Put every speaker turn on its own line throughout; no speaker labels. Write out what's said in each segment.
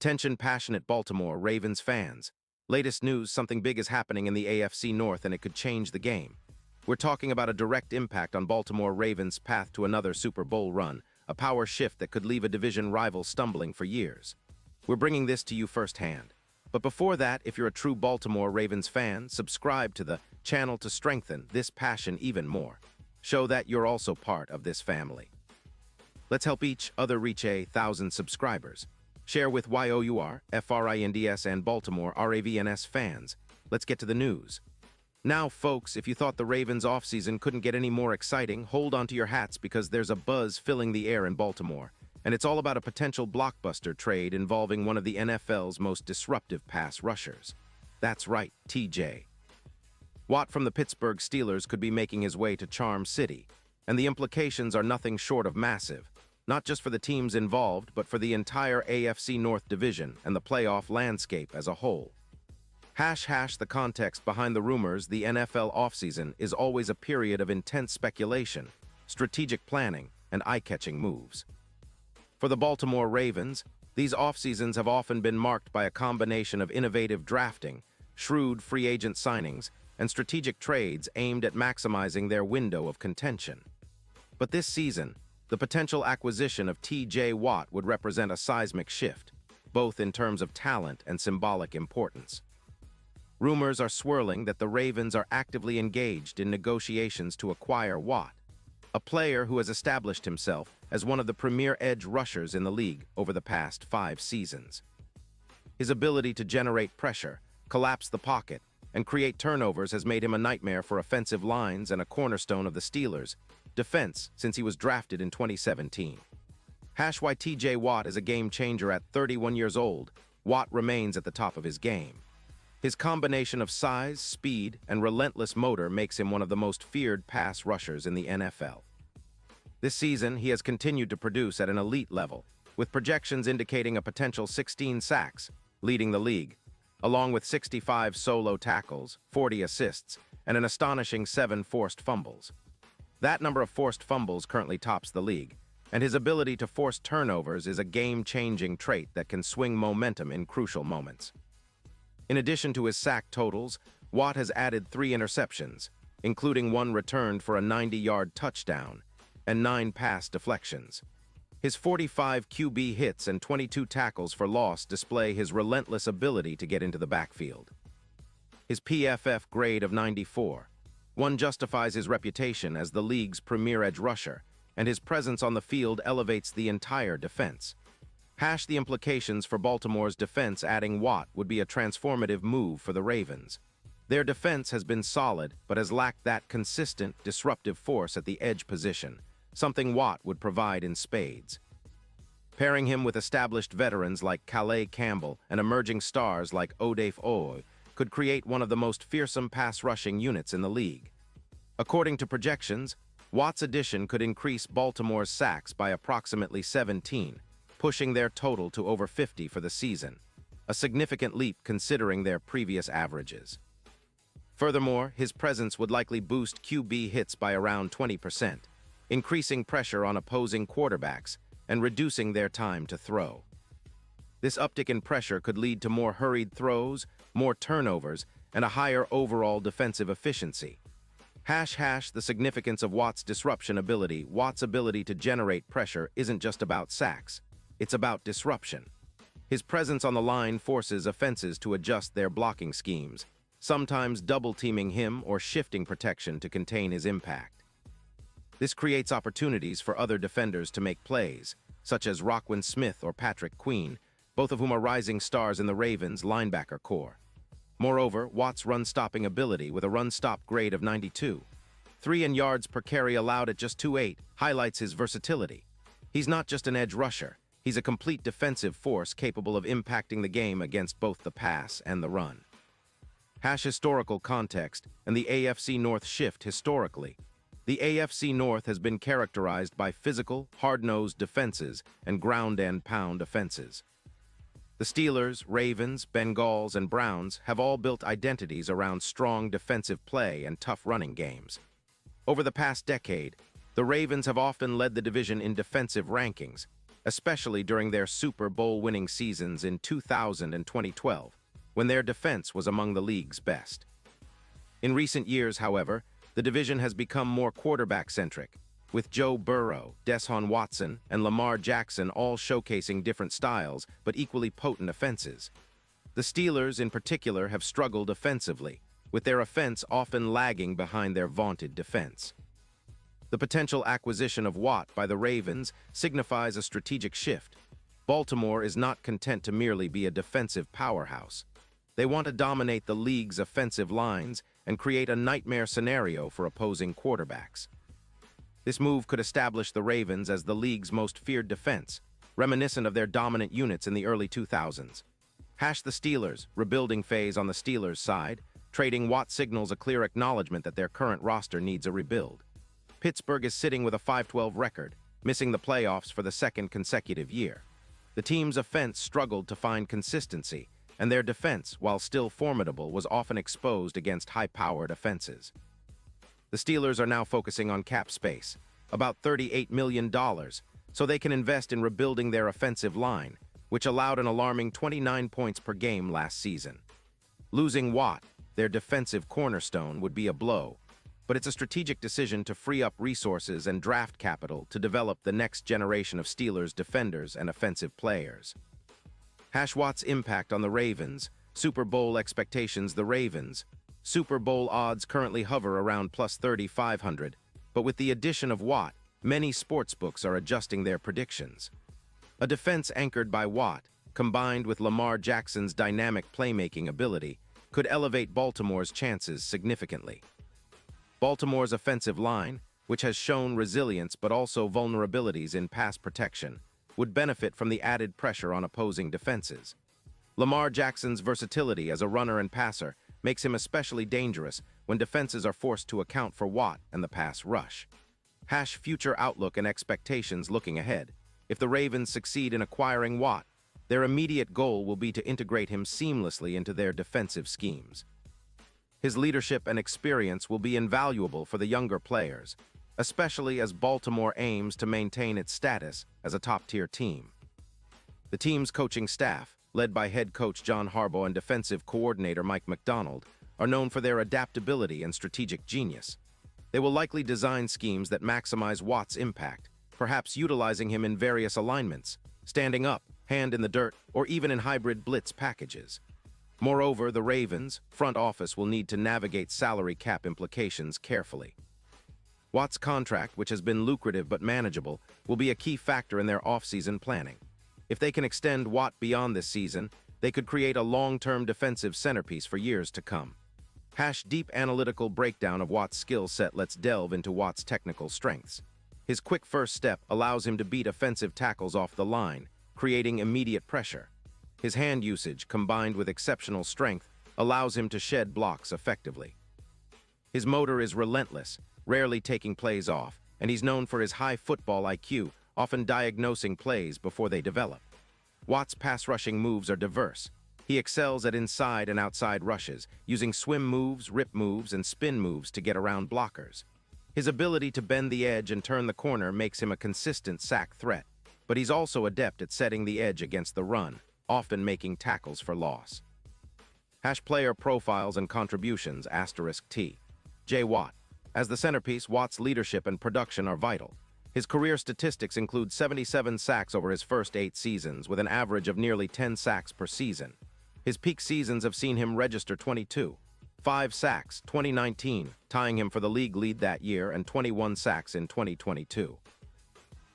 Attention passionate Baltimore Ravens fans. Latest news, something big is happening in the AFC North and it could change the game. We're talking about a direct impact on Baltimore Ravens' path to another Super Bowl run, a power shift that could leave a division rival stumbling for years. We're bringing this to you firsthand. But before that, if you're a true Baltimore Ravens fan, subscribe to the channel to strengthen this passion even more. Show that you're also part of this family. Let's help each other reach 1,000 subscribers. Share with YOUR, FRINDS, and Baltimore RAVENS fans. Let's get to the news. Now, folks, if you thought the Ravens' offseason couldn't get any more exciting, hold on to your hats because there's a buzz filling the air in Baltimore. And it's all about a potential blockbuster trade involving one of the NFL's most disruptive pass rushers. That's right, TJ Watt from the Pittsburgh Steelers could be making his way to Charm City. And the implications are nothing short of massive. Not just for the teams involved, but for the entire AFC North division and the playoff landscape as a whole. The context behind the rumors. The NFL offseason is always a period of intense speculation, strategic planning, and eye-catching moves. For the Baltimore Ravens, these offseasons have often been marked by a combination of innovative drafting, shrewd free agent signings, and strategic trades aimed at maximizing their window of contention. But this season, the potential acquisition of TJ Watt would represent a seismic shift, both in terms of talent and symbolic importance. Rumors are swirling that the Ravens are actively engaged in negotiations to acquire Watt, a player who has established himself as one of the premier edge rushers in the league over the past 5 seasons. His ability to generate pressure, collapse the pocket, and create turnovers has made him a nightmare for offensive lines and a cornerstone of the Steelers' defense since he was drafted in 2017. Why TJ Watt is a game-changer at 31 years old. Watt remains at the top of his game. His combination of size, speed, and relentless motor makes him one of the most feared pass rushers in the NFL. This season, he has continued to produce at an elite level, with projections indicating a potential 16 sacks, leading the league, along with 65 solo tackles, 40 assists, and an astonishing 7 forced fumbles. That number of forced fumbles currently tops the league, and his ability to force turnovers is a game-changing trait that can swing momentum in crucial moments. In addition to his sack totals, Watt has added 3 interceptions, including 1 returned for a 90-yard touchdown, and 9 pass deflections. His 45 QB hits and 22 tackles for loss display his relentless ability to get into the backfield. His PFF grade of 94. One justifies his reputation as the league's premier edge rusher, and his presence on the field elevates the entire defense. The implications for Baltimore's defense. Adding Watt would be a transformative move for the Ravens. Their defense has been solid, but has lacked that consistent, disruptive force at the edge position, something Watt would provide in spades. Pairing him with established veterans like Calais Campbell and emerging stars like Odafe Oweh could create one of the most fearsome pass-rushing units in the league. According to projections, Watt's addition could increase Baltimore's sacks by approximately 17, pushing their total to over 50 for the season, a significant leap considering their previous averages. Furthermore, his presence would likely boost QB hits by around 20%, increasing pressure on opposing quarterbacks and reducing their time to throw. This uptick in pressure could lead to more hurried throws, more turnovers, and a higher overall defensive efficiency. The significance of Watt's disruption ability. Watt's ability to generate pressure isn't just about sacks. It's about disruption. His presence on the line forces offenses to adjust their blocking schemes, sometimes double-teaming him or shifting protection to contain his impact. This creates opportunities for other defenders to make plays, such as Roquan Smith or Patrick Queen, both of whom are rising stars in the Ravens' linebacker core. Moreover, Watt's run-stopping ability with a run-stop grade of 92, 3 in yards per carry allowed at just 2.8, highlights his versatility. He's not just an edge rusher, he's a complete defensive force capable of impacting the game against both the pass and the run. Historical context and the AFC North shift. Historically, the AFC North has been characterized by physical, hard-nosed defenses and ground-and-pound offenses. The Steelers, Ravens, Bengals, and Browns have all built identities around strong defensive play and tough running games. Over the past decade, the Ravens have often led the division in defensive rankings, especially during their Super Bowl winning seasons in 2000 and 2012, when their defense was among the league's best. In recent years, however, the division has become more quarterback-centric, with Joe Burrow, Deshaun Watson, and Lamar Jackson all showcasing different styles but equally potent offenses. The Steelers, in particular, have struggled offensively, with their offense often lagging behind their vaunted defense. The potential acquisition of Watt by the Ravens signifies a strategic shift. Baltimore is not content to merely be a defensive powerhouse. They want to dominate the league's offensive lines and create a nightmare scenario for opposing quarterbacks. This move could establish the Ravens as the league's most feared defense, reminiscent of their dominant units in the early 2000s. The Steelers, rebuilding phase on the Steelers' side, trading Watt signals a clear acknowledgement that their current roster needs a rebuild. Pittsburgh is sitting with a 5-12 record, missing the playoffs for the second consecutive year. The team's offense struggled to find consistency, and their defense, while still formidable, was often exposed against high-powered offenses. The Steelers are now focusing on cap space, about $38 million, so they can invest in rebuilding their offensive line, which allowed an alarming 29 points per game last season. Losing Watt, their defensive cornerstone, would be a blow, but it's a strategic decision to free up resources and draft capital to develop the next generation of Steelers defenders and offensive players. Watt's impact on the Ravens, Super Bowl expectations. The Ravens' Super Bowl odds currently hover around plus 3,500, but with the addition of Watt, many sportsbooks are adjusting their predictions. A defense anchored by Watt, combined with Lamar Jackson's dynamic playmaking ability, could elevate Baltimore's chances significantly. Baltimore's offensive line, which has shown resilience but also vulnerabilities in pass protection, would benefit from the added pressure on opposing defenses. Lamar Jackson's versatility as a runner and passer makes him especially dangerous when defenses are forced to account for Watt and the pass rush. Future outlook and expectations looking ahead. If the Ravens succeed in acquiring Watt, their immediate goal will be to integrate him seamlessly into their defensive schemes. His leadership and experience will be invaluable for the younger players, especially as Baltimore aims to maintain its status as a top-tier team. The team's coaching staff, led by head coach John Harbaugh and defensive coordinator Mike Macdonald, are known for their adaptability and strategic genius. They will likely design schemes that maximize Watt's impact, perhaps utilizing him in various alignments, standing up, hand in the dirt, or even in hybrid blitz packages. Moreover, the Ravens' front office will need to navigate salary cap implications carefully. Watt's contract, which has been lucrative but manageable, will be a key factor in their offseason planning. If they can extend Watt beyond this season, they could create a long-term defensive centerpiece for years to come. Deep analytical breakdown of Watt's skill set. Let's delve into Watt's technical strengths. His quick first step allows him to beat offensive tackles off the line, creating immediate pressure. His hand usage, combined with exceptional strength, allows him to shed blocks effectively. His motor is relentless, rarely taking plays off, and he's known for his high football IQ, often diagnosing plays before they develop. Watt's pass-rushing moves are diverse. He excels at inside and outside rushes, using swim moves, rip moves, and spin moves to get around blockers. His ability to bend the edge and turn the corner makes him a consistent sack threat, but he's also adept at setting the edge against the run, often making tackles for loss. Player profiles and contributions, *T. J. Watt. As the centerpiece, Watt's leadership and production are vital. His career statistics include 77 sacks over his first 8 seasons, with an average of nearly 10 sacks per season. His peak seasons have seen him register 5 sacks, 2019, tying him for the league lead that year, and 21 sacks in 2022.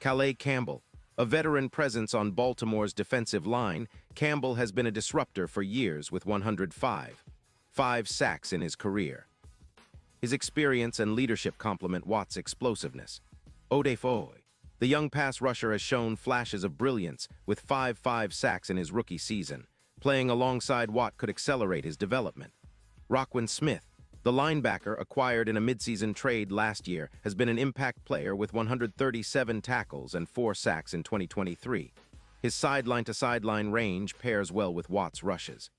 Calais Campbell. A veteran presence on Baltimore's defensive line, Campbell has been a disruptor for years with 105 sacks in his career. His experience and leadership complement Watt's explosiveness. Odefoy. The young pass rusher has shown flashes of brilliance with 5 sacks in his rookie season. Playing alongside Watt could accelerate his development. Roquan Smith. The linebacker, acquired in a midseason trade last year, has been an impact player with 137 tackles and 4 sacks in 2023. His sideline-to-sideline range pairs well with Watt's rushes.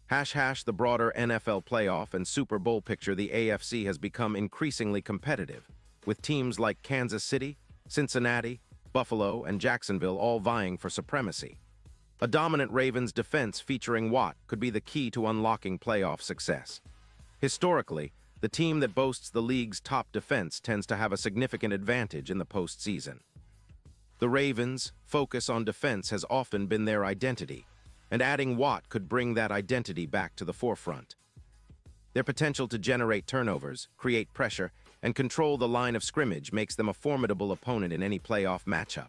The broader NFL playoff and Super Bowl picture. The AFC has become increasingly competitive, with teams like Kansas City, Cincinnati, Buffalo, and Jacksonville all vying for supremacy. A dominant Ravens defense featuring Watt could be the key to unlocking playoff success. Historically, the team that boasts the league's top defense tends to have a significant advantage in the postseason. The Ravens' focus on defense has often been their identity, and adding Watt could bring that identity back to the forefront. Their potential to generate turnovers, create pressure, and control the line of scrimmage makes them a formidable opponent in any playoff matchup.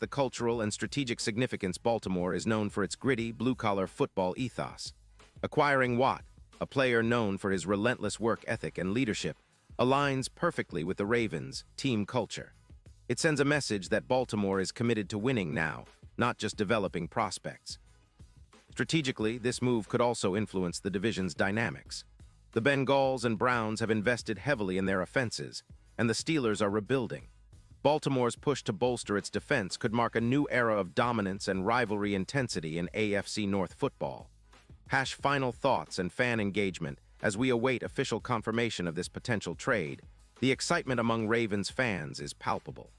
The cultural and strategic significance. Baltimore is known for its gritty, blue-collar football ethos. Acquiring Watt, a player known for his relentless work ethic and leadership, aligns perfectly with the Ravens' team culture. It sends a message that Baltimore is committed to winning now, not just developing prospects. Strategically, this move could also influence the division's dynamics. The Bengals and Browns have invested heavily in their offenses, and the Steelers are rebuilding. Baltimore's push to bolster its defense could mark a new era of dominance and rivalry intensity in AFC North football. Final thoughts and fan engagement as we await official confirmation of this potential trade. The excitement among Ravens fans is palpable.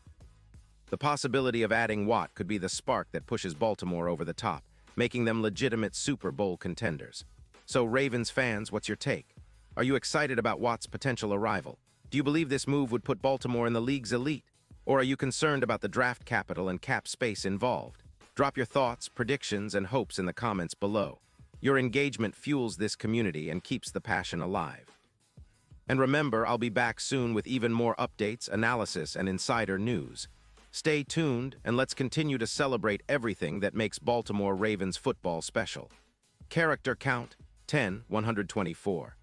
The possibility of adding Watt could be the spark that pushes Baltimore over the top, making them legitimate Super Bowl contenders. So, Ravens fans, what's your take? Are you excited about Watt's potential arrival? Do you believe this move would put Baltimore in the league's elite? Or are you concerned about the draft capital and cap space involved? Drop your thoughts, predictions, and hopes in the comments below. Your engagement fuels this community and keeps the passion alive. And remember, I'll be back soon with even more updates, analysis, and insider news. Stay tuned, and let's continue to celebrate everything that makes Baltimore Ravens football special. Character count, 10, 124.